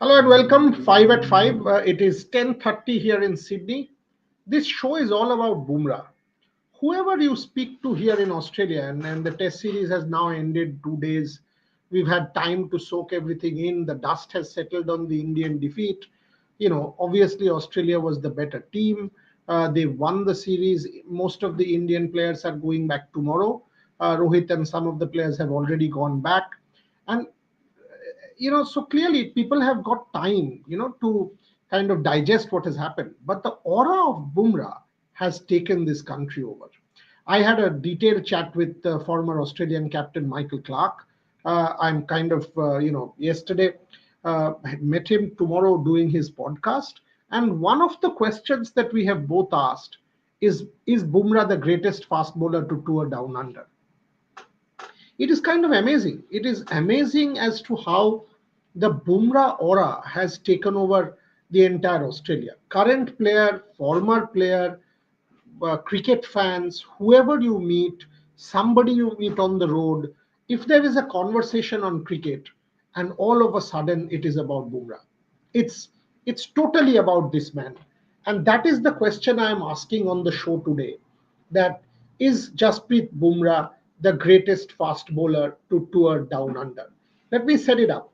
Hello and welcome. 5 at 5. It is 10:30 here in Sydney. This show is all about Bumrah. Whoever you speak to here in Australia, and the Test series has now ended 2 days. We've had time to soak everything in. The dust has settled on the Indian defeat. Obviously Australia was the better team. They won the series. Most of the Indian players are going back tomorrow. Rohit and some of the players have already gone back, and so clearly people have got time, to kind of digest what has happened. But the aura of Bumrah has taken this country over. I had a detailed chat with former Australian captain Michael Clarke. I'm kind of, yesterday I met him tomorrow doing his podcast. And one of the questions that we have both asked is Bumrah the greatest fast bowler to tour down under? It is kind of amazing. It is amazing as to how the Bumrah aura has taken over the entire Australia. Current player, former player, cricket fans, whoever you meet, somebody you meet on the road, if there is a conversation on cricket, and all of a sudden it is about Bumrah, it's it's totally about this man, and that is the question I am asking on the show today. That is Jasprit Bumrah the greatest fast bowler to tour down under? Let me set it up.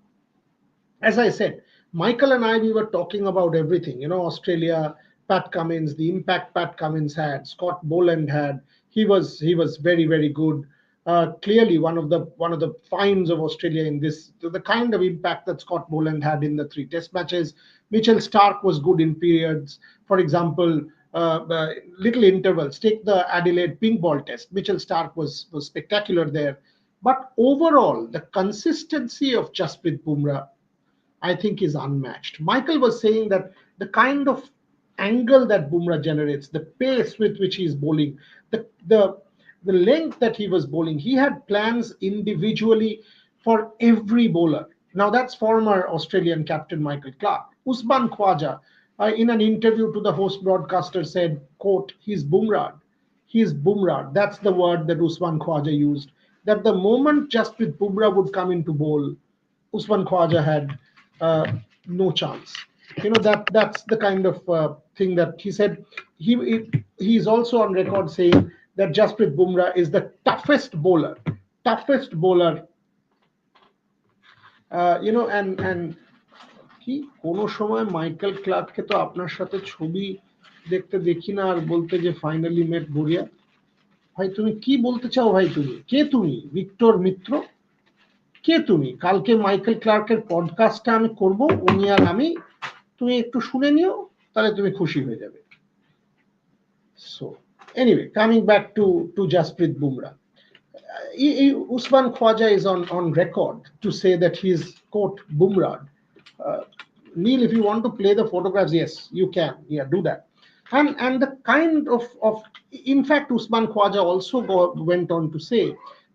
As I said, Michael and I, we were talking about everything. Australia, Pat Cummins, the impact Pat Cummins had, Scott Boland had. He was very very good. Clearly, one of the finds of Australia in this, the kind of impact that Scott Boland had in the three Test matches. Mitchell Stark was good in periods. For example, little intervals. Take the Adelaide pink ball Test. Mitchell Stark was spectacular there. But overall, the consistency of Jasprit Bumrah, I think, is unmatched. Michael was saying that the kind of angle that Bumrah generates, the pace with which he's bowling, the length that he was bowling, he had plans individually for every bowler. Now that's former Australian captain Michael Clarke. Usman Khwaja, in an interview to the host broadcaster, said, "quote He's Bumrah. He's Bumrah." That's the word that Usman Khwaja used. That the moment Jasprit Bumrah would come into bowl, Usman Khwaja had uh, no chance. That's the kind of thing that he said. He's also on record saying that Jasprit Bumrah is the toughest bowler. And কি কোনো সময় Michael ক্লার্ককে তো আপনার সাথে ছবি দেখতে দেখি না, আর বলতে যে ফাইনালি মেট বড়িয়া। ভাই তুমি কি বলতে চাও? ভাই তুমি কে? তুমি ভিক্টর মিত্র? কে তুমি? কালকে মাইকেল ক্লার্কের পডকাস্টটা আমি করব, উনি আর আমি। তুমি একটু শুনে নিও, তাহলে তুমি খুশি হয়ে যাবে। So anyway, coming back to Jasprit Bumrah. Usman Khwaja is on record to say that he's quote Bumrah. Uh, Neil, if you want to play the photographs, yes, you can. Yeah, do that. And the kind of in fact, Usman Khwaja also went on to say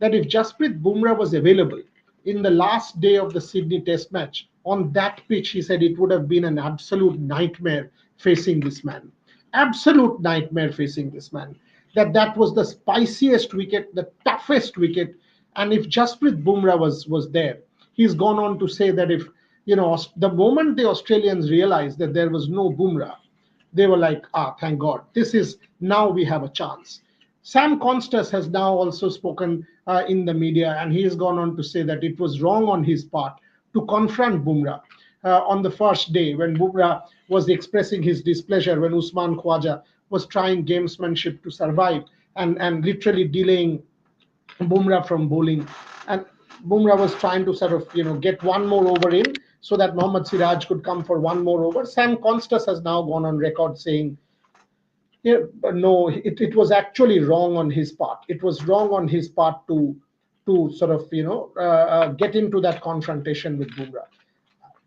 that if Jasprit Bumrah was available in the last day of the Sydney Test match on that pitch, he said it would have been an absolute nightmare facing this man. Absolute nightmare facing this man. That was the spiciest wicket, the toughest wicket. And if Jasprit Bumrah was there, he's gone on to say that if the moment the Australians realized that there was no Bumrah, they were like, thank God, this is now we have a chance. Sam Constas has now also spoken in the media, and he has gone on to say that it was wrong on his part to confront Bumrah on the first day when Bumrah was expressing his displeasure, when Usman Khwaja was trying gamesmanship to survive and literally delaying Bumrah from bowling. And Bumrah was trying to sort of, get one more over in so that Mohammad Siraj could come for one more over. Sam Constas has now gone on record saying, yeah, no, it was actually wrong on his part. It was wrong on his part to sort of, get into that confrontation with Bumrah.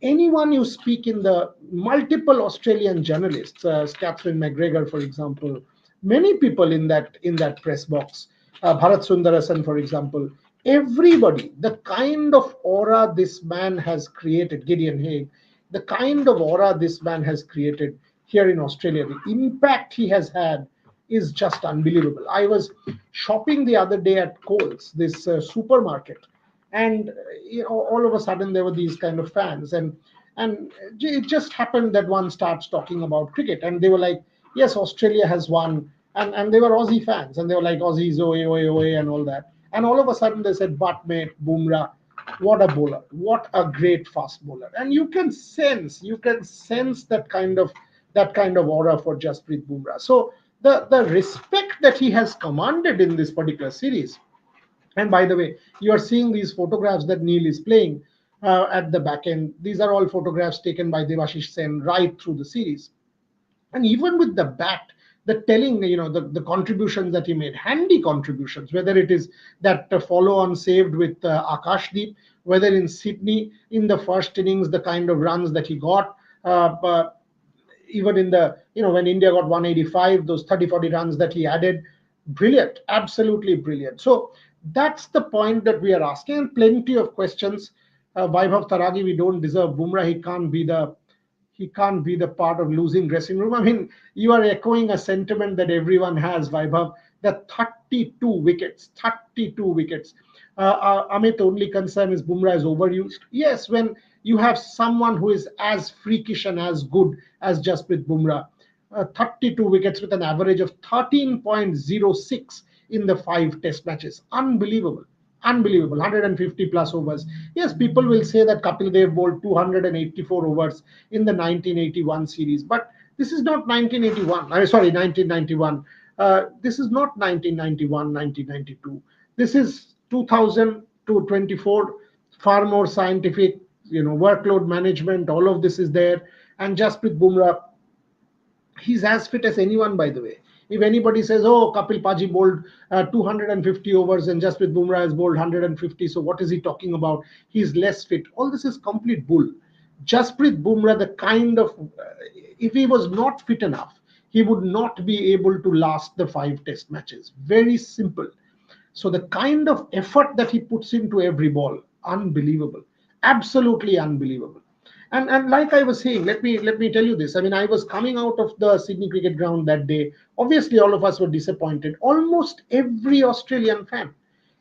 Anyone you speak in the multiple Australian journalists, Catherine McGregor, for example, many people in that press box, Bharat Sundarasan, for example, everybody, the kind of aura this man has created, Gideon Haig, the kind of aura this man has created here in Australia, the impact he has had is just unbelievable. I was shopping the other day at Coles, this supermarket, and all of a sudden there were these kind of fans, and And it just happened that one starts talking about cricket, and they were like, yes, Australia has won. And they were Aussie fans, and they were like, Aussies, oe, oe, oe, and all that. And all of a sudden they said, but mate, Bumrah, what a bowler, what a great fast bowler. And you can sense that kind of aura for Jasprit Bumrah. So the respect that he has commanded in this particular series. And by the way, you are seeing these photographs that Neil is playing at the back end. These are all photographs taken by Devashish Sen right through the series. And even with the bat, the telling, the contributions that he made, handy contributions, whether it is that follow on saved with Akashdeep, whether in Sydney in the first innings, the kind of runs that he got. But even in the when India got 185, those 30-40 runs that he added, brilliant, absolutely brilliant. So that's the point that we are asking, and plenty of questions. Vaibhav Taragi, we don't deserve Bumrah. He can't be the part of losing dressing room. I mean, you are echoing a sentiment that everyone has, Vaibhav. The 32 wickets, 32 wickets. Amit, only concern is Bumrah is overused. Yes, when you have someone who is as freakish and as good as Jasprit Bumrah, 32 wickets with an average of 13.06 in the five test matches. Unbelievable. Unbelievable. 150 plus overs. Yes, people will say that Kapil Dev bowled 284 overs in the 1981 series, but this is not 1981. Sorry, 1991. This is not 1991, 1992. This is 2000 to 24. Far more scientific, workload management. All of this is there. And Jasprit Bumrah, he's as fit as anyone, by the way. If anybody says, oh, Kapil Paji bowled 250 overs and Jasprit Bumrah has bowled 150, so what is he talking about? He's less fit. All this is complete bull. Jasprit Bumrah, if he was not fit enough, he would not be able to last the five test matches. Very simple. So the kind of effort that he puts into every ball, unbelievable, absolutely unbelievable. And like I was saying, let me tell you this. I mean, I was coming out of the Sydney cricket ground that day. Obviously, all of us were disappointed. Almost every Australian fan,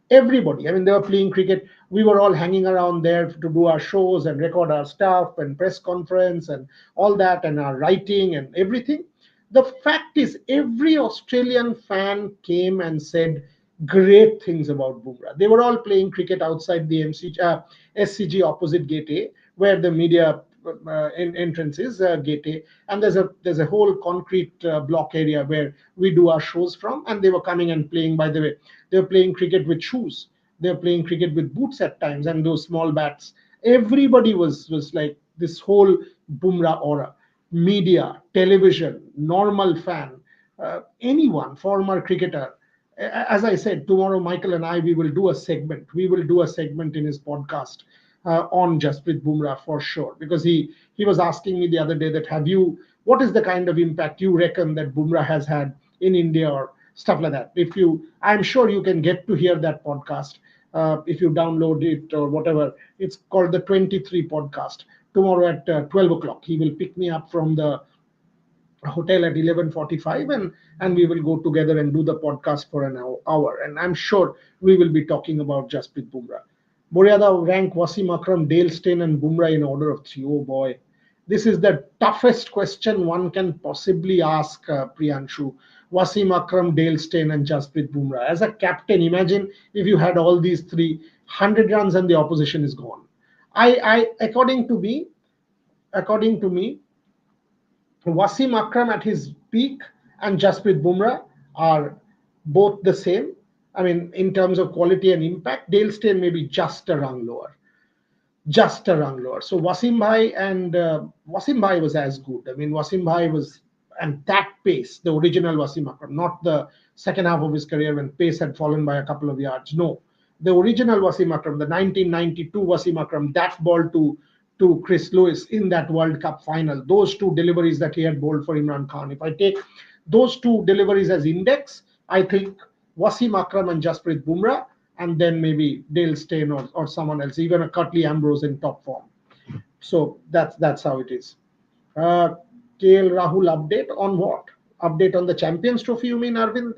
everybody. I mean, they were playing cricket. We were all hanging around there to do our shows and record our stuff and press conference and all that, and our writing and everything. The fact is, every Australian fan came and said great things about Bumrah. They were all playing cricket outside the SCG opposite Gate A, where the media entrance is, Gate A, and there's a whole concrete block area where we do our shows from. And they were coming and playing. By the way, they were playing cricket with shoes. They were playing cricket with boots at times and those small bats. Everybody was like this whole Bumrah aura. Media, television, normal fan, anyone, former cricketer. As I said, tomorrow Michael and I, we will do a segment. We will do a segment in his podcast on Jasprit Bumrah for sure, because he was asking me the other day that what is the kind of impact you reckon that Bumrah has had in India or stuff like that. I'm sure you can get to hear that podcast if you download it or whatever. It's called the 23 podcast. Tomorrow at 12 o'clock, he will pick me up from the hotel at 11:45, and we will go together and do the podcast for an hour, and I'm sure we will be talking about Jasprit Bumrah. Moriada rank Wasim Akram, Dale Steyn and Bumrah in order of three. Oh boy, this is the toughest question one can possibly ask, Priyanshu. Wasim Akram, Dale Steyn and Jasprit Bumrah as a captain. Imagine if you had all these three, 100 runs and the opposition is gone. I according to me, Wasim Akram at his peak and Jasprit Bumrah are both the same. I mean, in terms of quality and impact, Dale Steyn may be just a rung lower, just a rung lower. So Wasim Bhai was as good. I mean, Wasim Bhai was, and that pace, the original Wasim Akram, not the second half of his career when pace had fallen by a couple of yards. No, the original Wasim Akram, the 1992 Wasim Akram, that ball to Chris Lewis in that World Cup final, those two deliveries that he had bowled for Imran Khan. If I take those two deliveries as index, I think Wasim Akram and Jasprit Bumrah, and then maybe Dale Steyn or someone else, even a Curtly Ambrose in top form. So that's how it is. Uh, KL Rahul update on what? Update on the Champions Trophy, you mean, Arvind?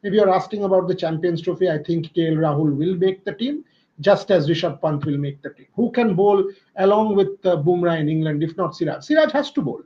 If you're asking about the Champions Trophy, I think KL Rahul will make the team. just as Rishabh Pant will make the team. Who can bowl along with Bumrah in England, if not Siraj? Siraj has to bowl.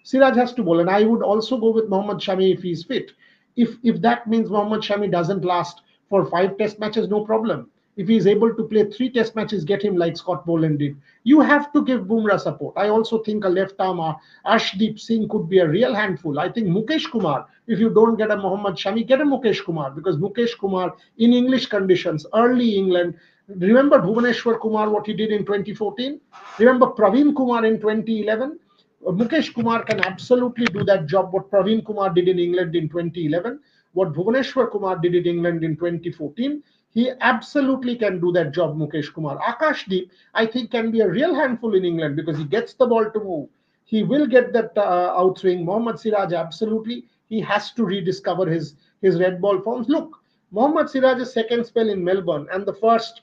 Siraj has to bowl, and I would also go with Mohammad Shami if he's fit. If that means Mohammad Shami doesn't last for 5 Test matches, no problem. If he is able to play 3 Test matches, get him like Scott Boland did. You have to give Bumrah support. I also think a left arm, Ashdeep Singh could be a real handful. I think Mukesh Kumar, if you don't get a Mohammad Shami, get a Mukesh Kumar, because Mukesh Kumar in English conditions, early England. Remember Bhuvaneshwar Kumar, what he did in 2014? Remember Praveen Kumar in 2011? Mukesh Kumar can absolutely do that job. What Praveen Kumar did in England in 2011, what Bhuvaneshwar Kumar did in England in 2014, he absolutely can do that job, Mukesh Kumar. Akashdeep, I think, can be a real handful in England because he gets the ball to move. He will get that outswing. Mohammad Siraj, absolutely. He has to rediscover his red ball forms. Look, Mohammad Siraj's second spell in Melbourne and the first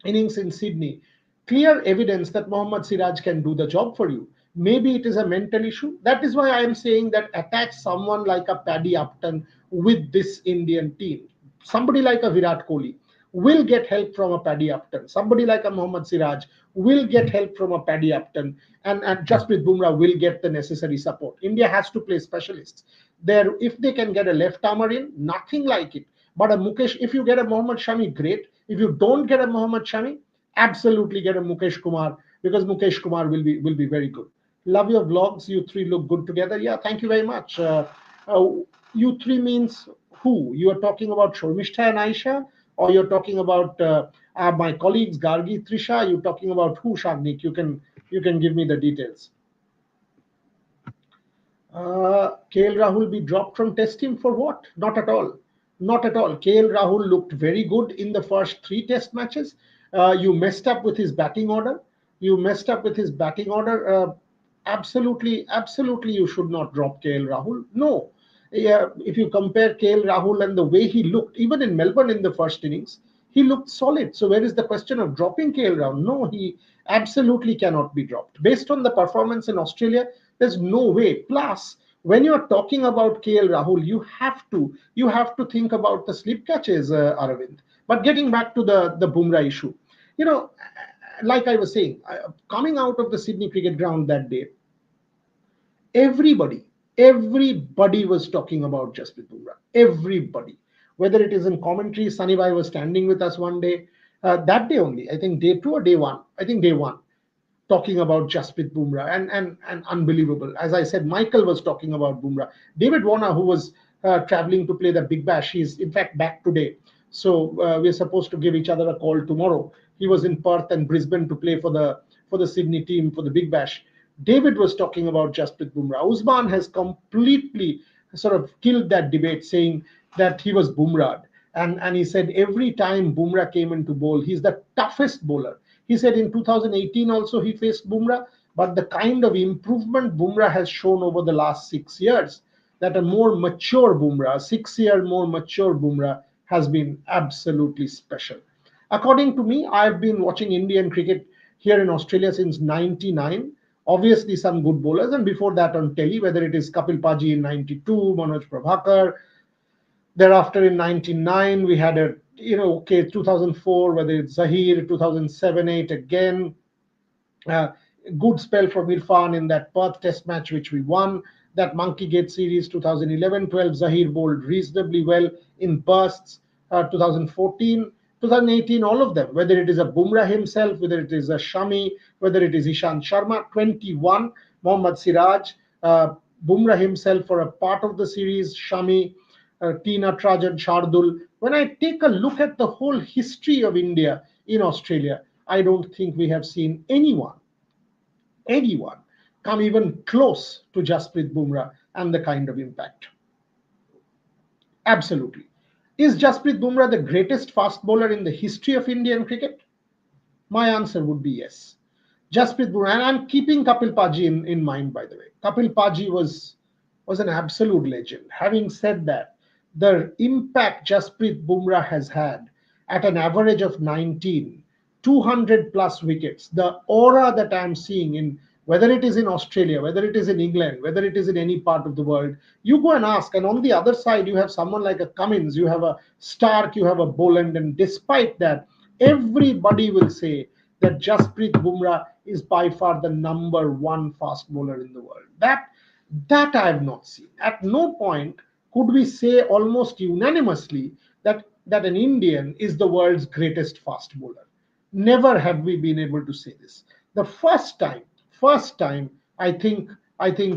innings in Sydney, clear evidence that Mohammad Siraj can do the job for you. Maybe it is a mental issue. That is why I am saying that attach someone like a Paddy Upton with this Indian team. Somebody like a Virat Kohli will get help from a Paddy Upton. Somebody like a Mohammad Siraj will get help from a Paddy Upton. And Jasprit Bumrah will get the necessary support. India has to play specialists. There, if they can get a left armour in, nothing like it. But a Mukesh, if you get a Mohammad Shami, great. If you don't get a Mohammad Shami, absolutely get a Mukesh Kumar, because Mukesh Kumar will be very good. Love your vlogs. You three look good together. Yeah, thank you very much. Uh, you three means who? You are talking about Shormishta and Aisha, or you're talking about my colleagues Gargi, Trisha? You're talking about who, Shagnik? You can give me the details. KL Rahul be dropped from test team for what? Not at all. Not at all. KL Rahul looked very good in the first 3 Test matches. You messed up with his batting order. You messed up with his batting order. Absolutely, absolutely, you should not drop KL Rahul. No. Yeah, if you compare KL Rahul and the way he looked, even in Melbourne in the first innings, he looked solid. So where is the question of dropping KL Rahul? No, he absolutely cannot be dropped. Based on the performance in Australia, there's no way. Plus, when you're talking about KL Rahul, you have to think about the slip catches, Aravind. But getting back to the Bumrah issue, you know, like I was saying, coming out of the Sydney cricket ground that day, everybody, everybody was talking about Jasprit Bumrah. Everybody, whether it is in commentary. Sunny Bhai was standing with us one day, that day only. I think day two or day one. I think day one, talking about Jasprit Bumrah, and unbelievable. As I said, Michael was talking about Bumrah. David Warner, who was traveling to play the Big Bash, he's in fact back today. So we're supposed to give each other a call tomorrow. He was in Perth and Brisbane to play for the Sydney team for the Big Bash. David was talking about Jasprit Bumrah. Usman has completely sort of killed that debate, saying that he was Bumrah. And he said every time Bumrah came into bowl, he's the toughest bowler. He said in 2018 also he faced Bumrah, but the kind of improvement Bumrah has shown over the last 6 years, that a more mature Bumrah, 6 year more mature Bumrah, has been absolutely special. According to me, I've been watching Indian cricket here in Australia since '99. Obviously, some good bowlers, and before that on telly, whether it is Kapil Paji in '92, Manoj Prabhakar. Thereafter in '99, we had a, okay, 2004, whether it's Zahir, 2007, 8 again. Uh, Good spell from Irfan in that Perth Test match, which we won. That Monkey Gate series 2011-12, Zahir bowled reasonably well in bursts. 2014, 2018, all of them, whether it is a Bumrah himself, whether it is a Shami, whether it is Ishant Sharma. 21, Mohammad Siraj, Bumrah himself for a part of the series, Shami, Tina Trajan, Shardul. When I take a look at the whole history of India in Australia, I don't think we have seen anyone come even close to Jasprit Bumrah and the kind of impact. Absolutely. Is Jasprit Bumrah the greatest fast bowler in the history of Indian cricket? My answer would be yes. Jasprit Bumrah, and I'm keeping Kapil Paji in mind, by the way. Kapil Paji was an absolute legend. Having said that, the impact Jasprit Bumrah has had at an average of 19, 200 plus wickets, the aura that I'm seeing in, whether it is in Australia, whether it is in England, whether it is in any part of the world, you go and ask. And on the other side, you have someone like a Cummins, you have a Stark, you have a Boland, and despite that, everybody will say that Jasprit Bumrah is by far the number one fast bowler in the world. That I have not seen. At no point could we say almost unanimously that an Indian is the world's greatest fast bowler. Never have we been able to say this. The first time, I think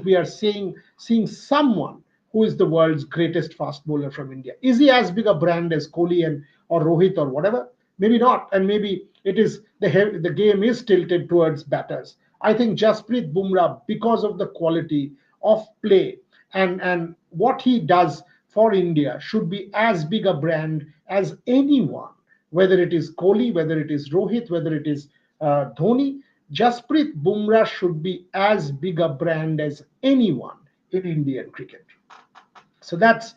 we are seeing someone who is the world's greatest fast bowler from India. Is he as big a brand as Kohli and or Rohit or whatever? Maybe not, and maybe it is the game is tilted towards batters. I think Jasprit Bumrah, because of the quality of play and what he does for India, should be as big a brand as anyone, whether it is Kohli, whether it is Rohit, whether it is Dhoni. Jasprit Bumrah should be as big a brand as anyone in Indian cricket. So that's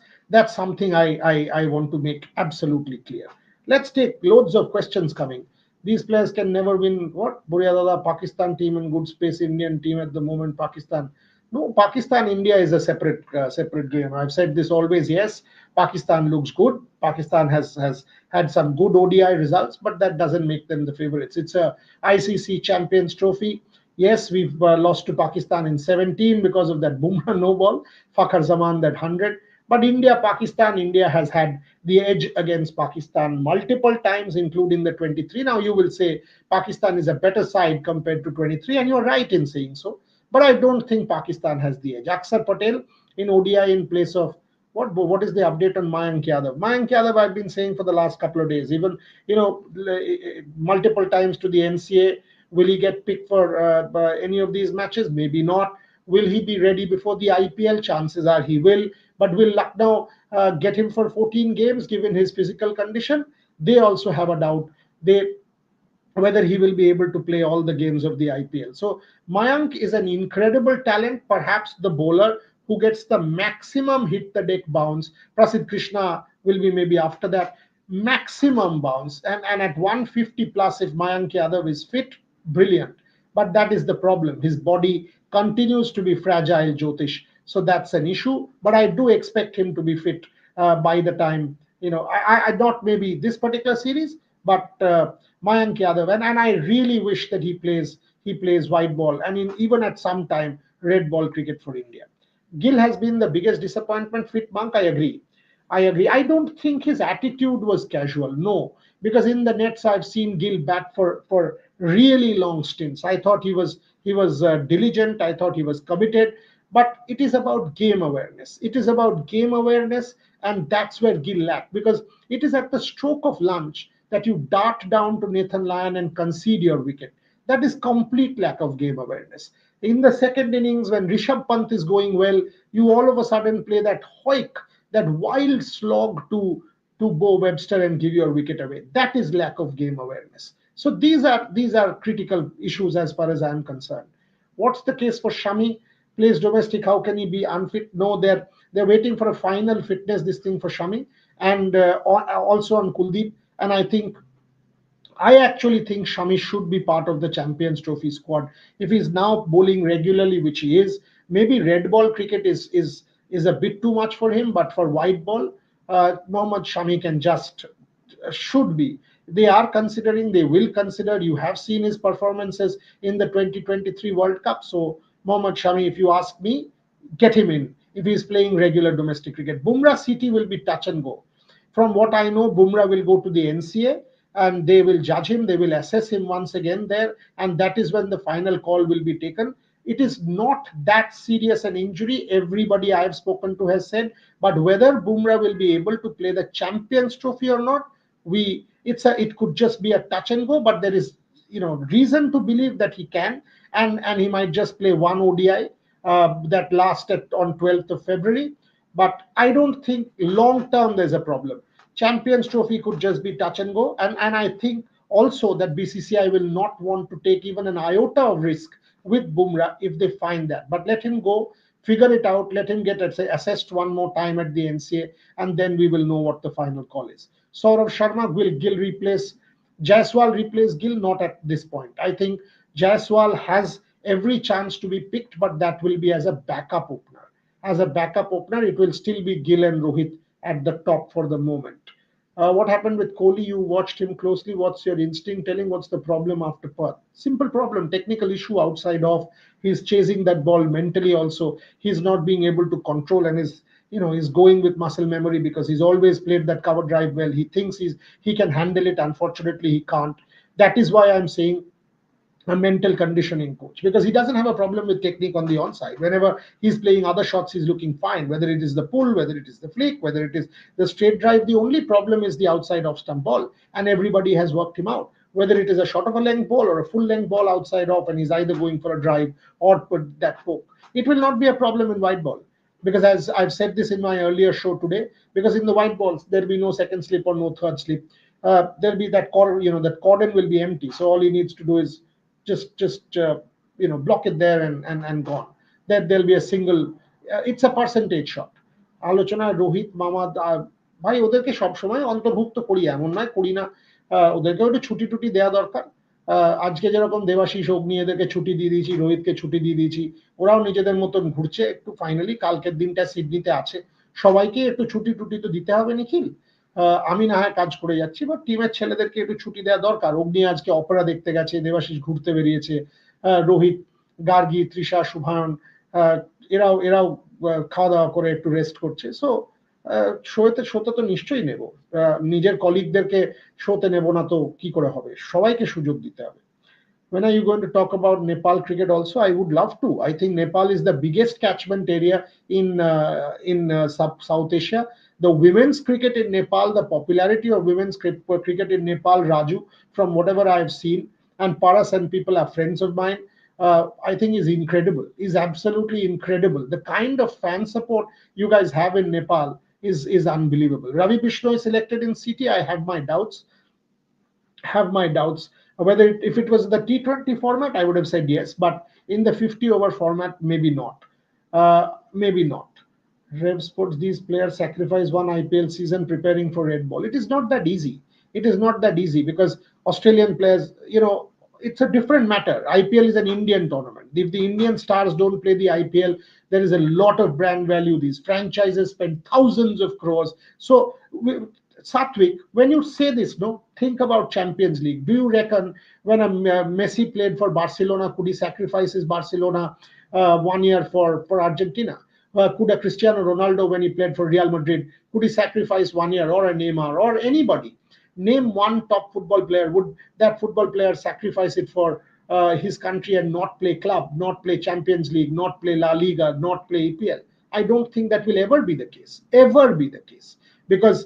something I want to make absolutely clear. Let's take loads of questions coming. These players can never win. What? Buryadada, Pakistan team in good space, Indian team at the moment, Pakistan. No, Pakistan India is a separate game. I've said this always. Yes, Pakistan looks good. Pakistan has had some good ODI results, but that doesn't make them the favorites. It's a ICC Champions Trophy. Yes, we've lost to Pakistan in 17 because of that Bumrah no ball, Fakhar Zaman that 100. But India has had the edge against Pakistan multiple times, including the 23. Now you will say Pakistan is a better side compared to 23, and you're right in saying so. But I don't think Pakistan has the edge. Aksar Patel in ODI in place of what is the update on Mayank Yadav? Mayank Yadav, I've been saying for the last couple of days, even multiple times to the NCA. Will he get picked for any of these matches? Maybe not. Will he be ready before the IPL? Chances are he will. But will Lucknow get him for 14 games given his physical condition? They also have a doubt. They whether he will be able to play all the games of the IPL. So Mayank is an incredible talent, perhaps the bowler who gets the maximum hit the deck bounce. Prasidh Krishna will be maybe after that maximum bounce. And at 150 plus, if Mayank Yadav is fit, brilliant. But that is the problem. His body continues to be fragile, Jyotish. So that's an issue. But I do expect him to be fit by the time, I not maybe this particular series, but Mayank Yadav, and I really wish that he plays white ball and even at some time red ball cricket for India. Gill has been the biggest disappointment. Fit Monk, I agree. I agree. I don't think his attitude was casual. No, because in the nets I've seen Gill bat for really long stints. I thought he was diligent. I thought he was committed. But it is about game awareness. It is about game awareness, and that's where Gill lacked, because it is at the stroke of lunch that you dart down to Nathan Lyon and concede your wicket. That is complete lack of game awareness. In the second innings, when Rishabh Pant is going well, you all of a sudden play that hoik, that wild slog to Bo Webster and give your wicket away. That is lack of game awareness. So these are critical issues as far as I am concerned. What's the case for Shami? Plays domestic. How can he be unfit? No, they're waiting for a final fitness this thing for Shami, and also on Kuldeep. And I actually think Shami should be part of the Champions Trophy squad. If he's now bowling regularly, which he is, maybe red ball cricket is a bit too much for him. But for white ball, Mohammad Shami can just should be. They are considering. They will consider. You have seen his performances in the 2023 World Cup. So Mohammad Shami, if you ask me, get him in if he's playing regular domestic cricket. Bumrah City will be touch and go. From what I know, Bumrah will go to the NCA and they will judge him. They will assess him once again there, and that is when the final call will be taken. It is not that serious an injury, everybody I have spoken to has said, but whether Bumrah will be able to play the Champions Trophy or not, it could just be a touch and go, but there is reason to believe that he can, and he might just play one ODI that lasted on 12th of February. But I don't think long term there's a problem. Champions Trophy could just be touch and go, and I think also that BCCI will not want to take even an iota of risk with Bumrah if they find that. But let him go, figure it out, let him get assessed one more time at the NCA, and then we will know what the final call is. Saurav Sharma, will Gill replace Jaiswal? Replace Gill? Not at this point. I think Jaiswal has every chance to be picked, but that will be as a backup opener. As a backup opener, it will still be Gill and Rohit at the top for the moment. What happened with Kohli? You watched him closely. What's your instinct telling? What's the problem after Perth? Simple problem, technical issue outside off. He's chasing that ball mentally also. He's not being able to control and he's going with muscle memory because he's always played that cover drive well. He thinks he can handle it. Unfortunately, he can't. That is why I'm saying a mental conditioning coach because he doesn't have a problem with technique on the onside. Whenever he's playing other shots, he's looking fine, whether it is the pull, whether it is the flick, whether it is the straight drive. The only problem is the outside off stump ball, and everybody has worked him out. Whether it is a short of a length ball or a full length ball outside off, and he's either going for a drive or put that poke, it will not be a problem in white ball because as I've said this in my earlier show today, because in the white balls there'll be no second slip or no third slip. There'll be that that cordon will be empty. So all he needs to do is just block it there and gone. That there'll be a single. It's a percentage shot. আলোচনায় রোহিত মামাদ ভাই ওদেরকে সবসময় অন্তর্ভুক্ত করি এমন নয় করি না। ওদেরকেও একটু ছুটি টুটি দেওয়া দরকার। আজকে যেরকম দেবাশিস অগ্নি এদেরকে ছুটি দিয়ে দিয়েছি, রোহিতকে ছুটি দিয়ে দিয়েছি, ওরাও নিজেদের মতন ঘুরছে একটু। ফাইনালি কালকের দিনটা সিডনিতে আছে, সবাইকে একটু ছুটি টুটি তো দিতে হবে নিখিল। আমি না হয় কাজ করে যাচ্ছি, বাট টিমের ছেলেদেরকে একটু ছুটি দেওয়া দরকার। অগ্নি আজকে অপেরা দেখতে গেছে, দেবাশিস ঘুরতে বেরিয়েছে, রোহিত, গার্গী, তৃষা, শুভায়ন এরাও খাওয়া দাওয়া করে একটু রেস্ট করছে। সো শোতে তো নিশ্চয়ই নেব, নিজের কলিগদেরকে শোতে নেব না তো কি করে হবে? সবাইকে সুযোগ দিতে হবে। When are you going to talk about Nepal cricket also? I would love to. I think Nepal is the biggest catchment area in South Asia. The women's cricket in Nepal, the popularity of women's cricket in Nepal, Raju, from whatever I have seen, and Paras and people are friends of mine, I think is incredible, is absolutely incredible. The kind of fan support you guys have in Nepal is unbelievable. Ravi Bishnoi selected in CT, I have my doubts whether if it was the T20 format, I would have said yes, but in the 50 over format, maybe not. Maybe not. Rev Sports, these players sacrifice one IPL season preparing for Red Ball. It is not that easy. It is not that easy because Australian players, it's a different matter. IPL is an Indian tournament. If the Indian stars don't play the IPL, there is a lot of brand value. These franchises spend thousands of crores. So Satwik, when you say this, no, think about Champions League. Do you reckon when a Messi played for Barcelona, could he sacrifice his Barcelona 1 year for Argentina? Could a Cristiano Ronaldo, when he played for Real Madrid, could he sacrifice 1 year, or a Neymar, or anybody? Name one top football player. Would that football player sacrifice it for his country and not play club, not play Champions League, not play La Liga, not play EPL? I don't think that will ever be the case. Ever be the case. Because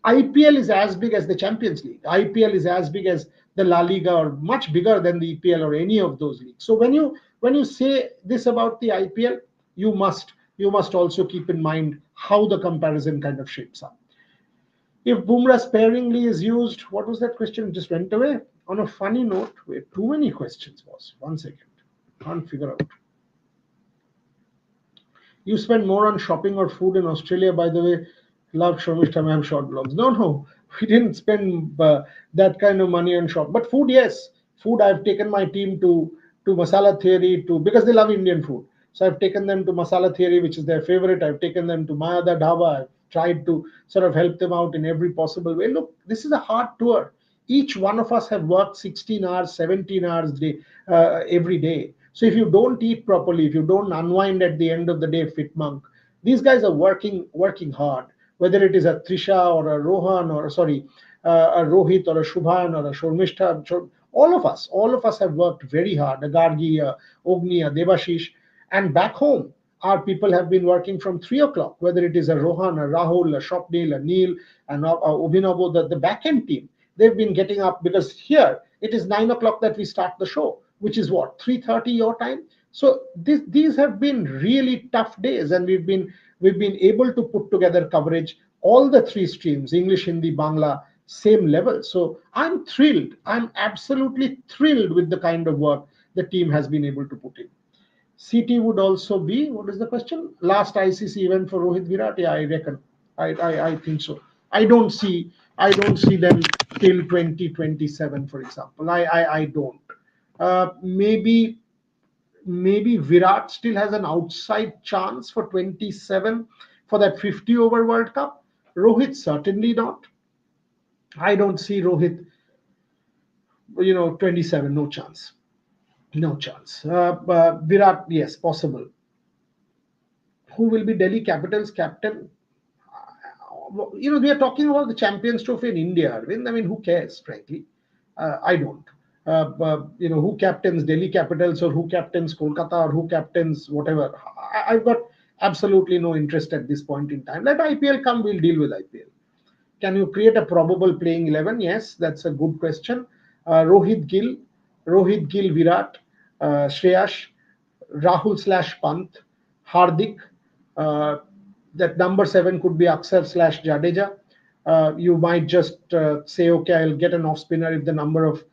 IPL is as big as the Champions League. IPL is as big as the La Liga, or much bigger than the EPL or any of those leagues. So when you say this about the IPL, you must also keep in mind how the comparison kind of shapes up. If Bumrah sparingly is used, what was that question? It just went away. On a funny note, wait, too many questions, boss. 1 second. Can't figure out. You spend more on shopping or food in Australia, by the way. Love Shomishta ma'am short blogs. No, we didn't spend that kind of money on shop. But food, yes. Food, I've taken my team to Masala Theory because they love Indian food. So I've taken them to Masala Theory, which is their favorite. I've taken them to Mayada Dhaba. I've tried to sort of help them out in every possible way. Look, this is a hard tour. Each one of us have worked 16 hours, 17 hours every day. So if you don't eat properly, if you don't unwind at the end of the day, fit monk, these guys are working hard. Whether it is a Trisha or a Rohan or a Rohit or a Shubhan or a Shormishta, all of us have worked very hard. A Gargi, a Ogni, a Devashish, and back home, our people have been working from 3 o'clock. Whether it is a Rohan, a Rahul, a Shopnil, a Neil, and Obhinabo, the back end team, they've been getting up because here it is 9 o'clock that we start the show, which is what 3:30 your time. So these have been really tough days, and we've been able to put together coverage all the three streams: English, Hindi, Bangla, same level. So I'm thrilled. I'm absolutely thrilled with the kind of work the team has been able to put in. CT would also be, what is the question? Last ICC event for Rohit Virat? Yeah, I reckon. I think so. I don't see them till 2027, for example. I don't. Maybe Virat still has an outside chance for 27 for that 50 over World Cup. Rohit certainly not. I don't see Rohit, 27, no chance. No chance. Virat, yes, possible. Who will be Delhi Capitals captain? We are talking about the Champions Trophy in India, Arvind. I mean, who cares, frankly? I don't. Who captains Delhi Capitals or who captains Kolkata or who captains whatever? I've got absolutely no interest at this point in time. Let IPL come, we'll deal with IPL. Can you create a probable playing 11? Yes, that's a good question. Rohit Gill, Virat, Shreyash, Rahul slash Pant, Hardik. Uh, that number 7 could be Aksar slash Jadeja. You might just say, okay, I'll get an off spinner if the number of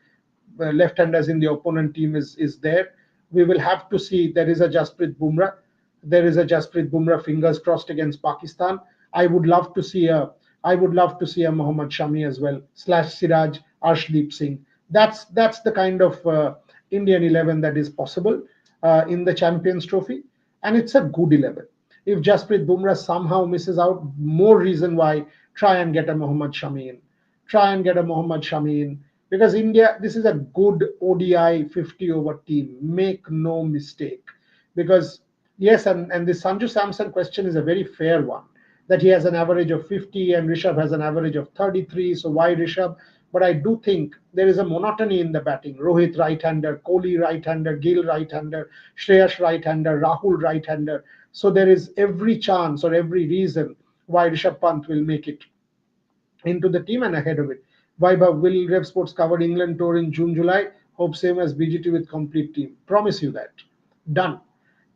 left-handers in the opponent team is there. We will have to see. There is a Jasprit Bumrah. There is a Jasprit Bumrah. Fingers crossed against Pakistan. I would love to see a. I would love to see a Mohammad Shami as well slash Siraj Arshdeep Singh. That's the kind of Indian 11 that is possible in the Champions Trophy, and it's a good 11. If Jasprit Bumrah somehow misses out, more reason why try and get a Mohammad Shami in. Try and get a Mohammad Shami in because India, this is a good ODI 50 over team. Make no mistake. Because, yes, and the Sanju Samson question is a very fair one that he has an average of 50 and Rishabh has an average of 33. So why Rishabh? But I do think there is a monotony in the batting. Rohit right-hander, Kohli right-hander, Gill right-hander, Shreyash right-hander, Rahul right-hander. So there is every chance or every reason why Rishabh Pant will make it into the team and ahead of it. Vaibhav, will Rev Sports cover England tour in June, July? Hope same as BGT with complete team. Promise you that. Done.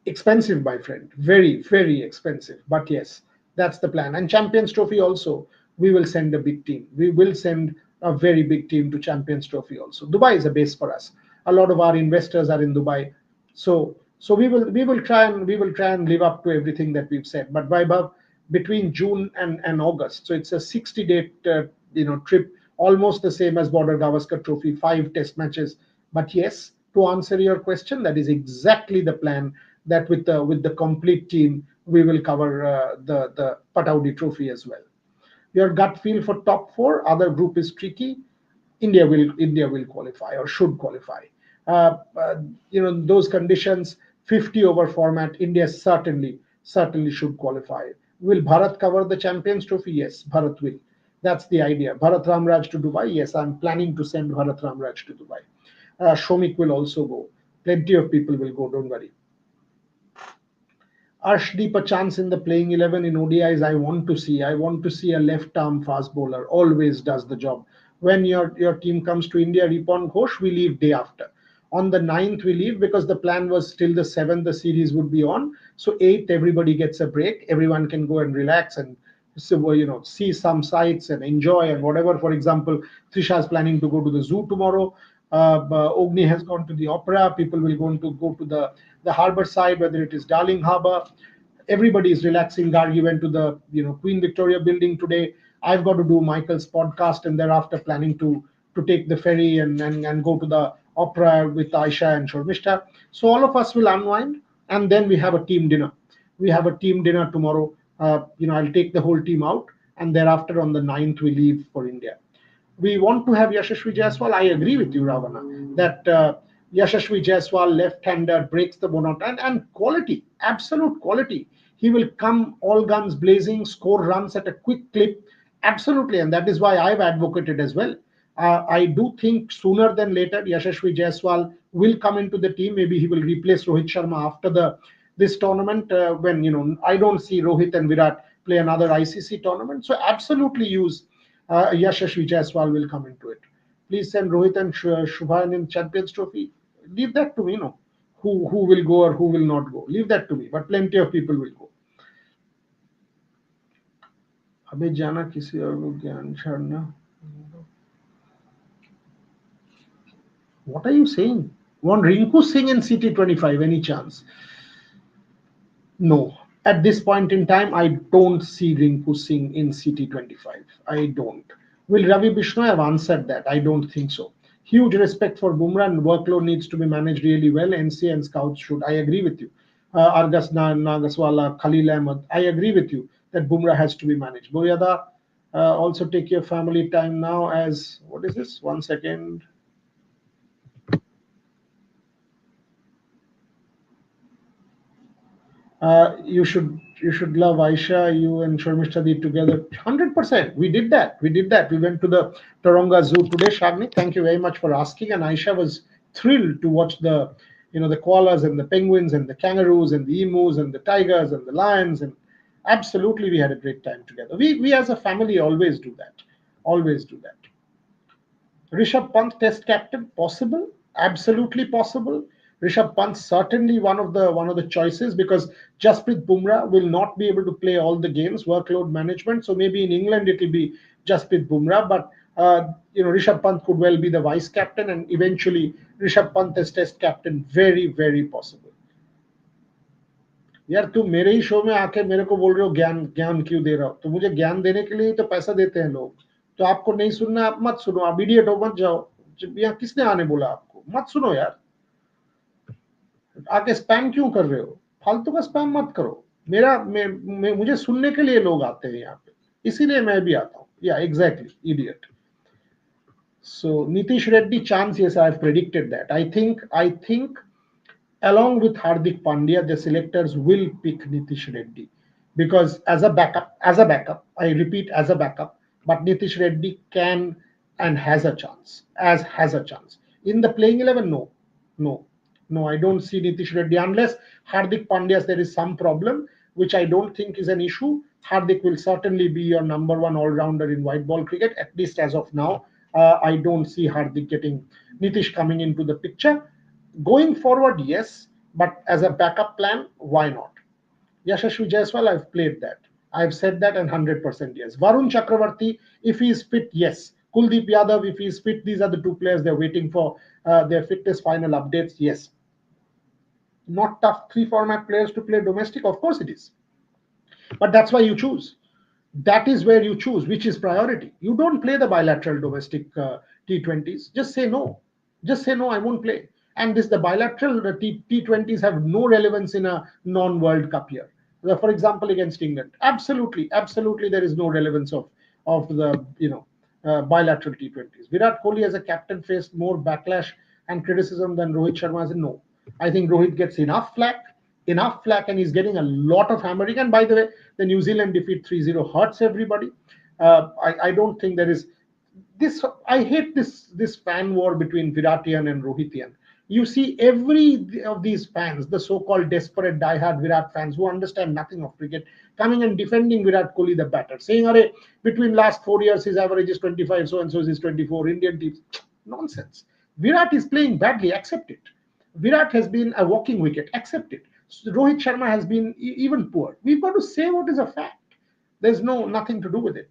Expensive, my friend. Very, very expensive. But yes, that's the plan. And Champions Trophy also, we will send a big team. We will send a very big team to Champions Trophy also. Dubai is a base for us. A lot of our investors are in Dubai. So we will try and live up to everything that we've said. But Vaibhav, between June and August, so it's a 60-day trip, almost the same as Border Gavaskar Trophy, 5 test matches. But yes, to answer your question, that is exactly the plan. That with the complete team, we will cover the Pataudi Trophy as well. Your gut feel for top four, other group is tricky. India will qualify or should qualify. Those conditions, 50 over format, India certainly should qualify. Will Bharat cover the Champions Trophy? Yes, Bharat will. That's the idea. Bharat Ramraj to Dubai. Yes, I'm planning to send Bharat Ramraj to Dubai. Shomik will also go. Plenty of people will go. Don't worry. Arshdeep a chance in the playing 11 in ODIs. I want to see. I want to see a left arm fast bowler. Always does the job. When your team comes to India, Ripon Ghosh, we leave day after. On the 9th, we leave because the plan was till the 7th, the series would be on. So 8th, everybody gets a break. Everyone can go and relax and so see some sights and enjoy and whatever. For example, Trisha is planning to go to the zoo tomorrow. Ogni has gone to the opera. People will going to go to the harbor side, whether it is Darling Harbor. Everybody is relaxing. Gargi went to the Queen Victoria building today. I've got to do Michael's podcast and thereafter planning to take the ferry and go to the opera with Aisha and Shormishta. So all of us will unwind and then we have a team dinner. We have a team dinner tomorrow. I'll take the whole team out and thereafter on the 9th we leave for India. We want to have Yashasvi Jaiswal. I agree with you, Ravana, that Yashasvi Jaiswal, left-hander, breaks the monotony and quality, absolute quality. He will come all guns blazing, score runs at a quick clip, absolutely, and that is why I've advocated as well. I do think sooner than later, Yashasvi Jaiswal will come into the team. Maybe he will replace Rohit Sharma after the this tournament. When I don't see Rohit and Virat play another ICC tournament, so absolutely use Yashasvi Jaiswal will come into it. Please send Rohit and Shubhan in Champions Trophy. Leave that to me, who will go or who will not go. Leave that to me. But plenty of people will go. हमें जाना किसी और को ज्ञान छाड़ना. What are you saying? Want Rinku Singh in CT25? Any chance? No. At this point in time, I don't see Rinku Singh in CT25. I don't. Will Ravi Bishnoi have answered that? I don't think so. Huge respect for Bumrah and workload needs to be managed really well. NC and scouts should. I agree with you. Argas Nagaswala, Khalil Ahmed. I agree with you that Bumrah has to be managed. Boyada, Also take your family time now. As what is this? 1 second. You should love Aisha. You and Sharmishta did together. 100%. We did that. We did that. We went to the Taronga Zoo today, Shagni. Thank you very much for asking. And Aisha was thrilled to watch the koalas and the penguins and the kangaroos and the emus and the tigers and the lions. And absolutely, we had a great time together. We as a family always do that. Always do that. Rishabh Pant Test captain possible, absolutely possible. Rishabh Pant certainly one of the choices because Jasprit Bumrah will not be able to play all the games, workload management. So maybe in England it will be Jasprit Bumrah, but Rishabh Pant could well be the vice captain, and eventually Rishabh Pant as Test captain, very very possible. यार तुम मेरे ही show में आके मेरे को बोल रहे हो ज्ञान ज्ञान क्यों दे रहा हो, तो मुझे ज्ञान देने के लिए ही तो पैसा देते हैं लोग। तो आपको नहीं सुनना आप मत सुनो, आप इडियट हो मत जाओ। यहाँ किसने आने बोला आपको, मत सुनो यार। आके स्पैम क्यों कर रहे हो, फालतू का स्पैम मत करो। मुझे सुनने के लिए लोग आते हैं यहाँ पे, इसीलिए मैं भी आता हूँ। या exactly idiot. So Nitish Reddy chance, yes, I've predicted that. I think along with Hardik Pandya, the selectors will pick Nitish Reddy because I repeat, as a backup, but Nitish Reddy can and has a chance, as has a chance. In the playing 11, no, no, no, I don't see Nitish Reddy unless Hardik Pandya, there is some problem, which I don't think is an issue. Hardik will certainly be your number one all rounder in white ball cricket, at least as of now. I don't see Hardik getting Nitish coming into the picture. Going forward, yes, but as a backup plan, why not? Yashasvi Jaiswal, I've played that. I've said that, and 100% yes. Varun Chakravarti, if he is fit, yes. Kuldeep Yadav, if he is fit, these are the two players they're waiting for their fitness final updates, yes. Not tough three format players to play domestic, of course it is. But that's why you choose. That is where you choose which is priority. You don't play the bilateral domestic T20s. Just say no. Just say no, I won't play. And this the bilateral T20s have no relevance in a non-World Cup year. For example, against England, absolutely, absolutely, there is no relevance of the bilateral T20s. Virat Kohli as a captain faced more backlash and criticism than Rohit Sharma as a no. I think Rohit gets enough flack, and he's getting a lot of hammering. And by the way, the New Zealand defeat 3-0 hurts everybody. I don't think there is this. I hate this fan war between Viratian and Rohitian. You see every of these fans, the so-called desperate diehard Virat fans who understand nothing of cricket, coming and defending Virat Kohli the batter, saying, "Arey, between last 4 years his average is 25, so and so is 24." Indian teams, nonsense. Virat is playing badly. Accept it. Virat has been a walking wicket. Accept it. Rohit Sharma has been even poor. We've got to say what is a fact. There's nothing to do with it.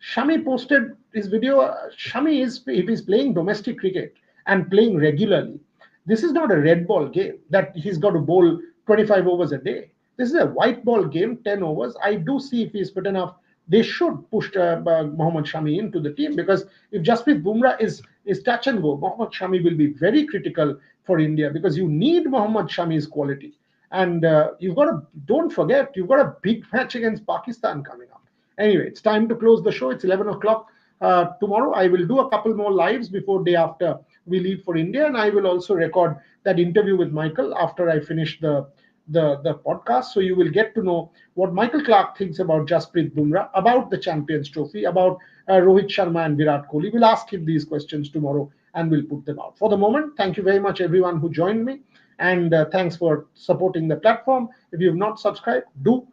Shami posted his video. Shami is if he's playing domestic cricket and playing regularly. This is not a red ball game that he's got to bowl 25 overs a day. This is a white ball game, 10 overs. I do see if he's fit enough, they should push Mohammad Shami into the team because if Jasprit Bumrah is touch and go, Mohammad Shami will be very critical for India because you need Mohammad Shami's quality. And you've got to, don't forget, you've got a big match against Pakistan coming up. Anyway, it's time to close the show. It's 11 o'clock. Tomorrow, I will do a couple more lives before day after we leave for India. And I will also record that interview with Michael after I finish the podcast. So you will get to know what Michael Clark thinks about Jasprit Bumrah, about the Champions Trophy, about Rohit Sharma and Virat Kohli. We'll ask him these questions tomorrow and we'll put them out. For the moment, thank you very much, everyone who joined me. And thanks for supporting the platform. If you've not subscribed, do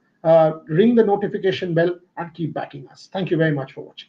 ring the notification bell and keep backing us. Thank you very much for watching.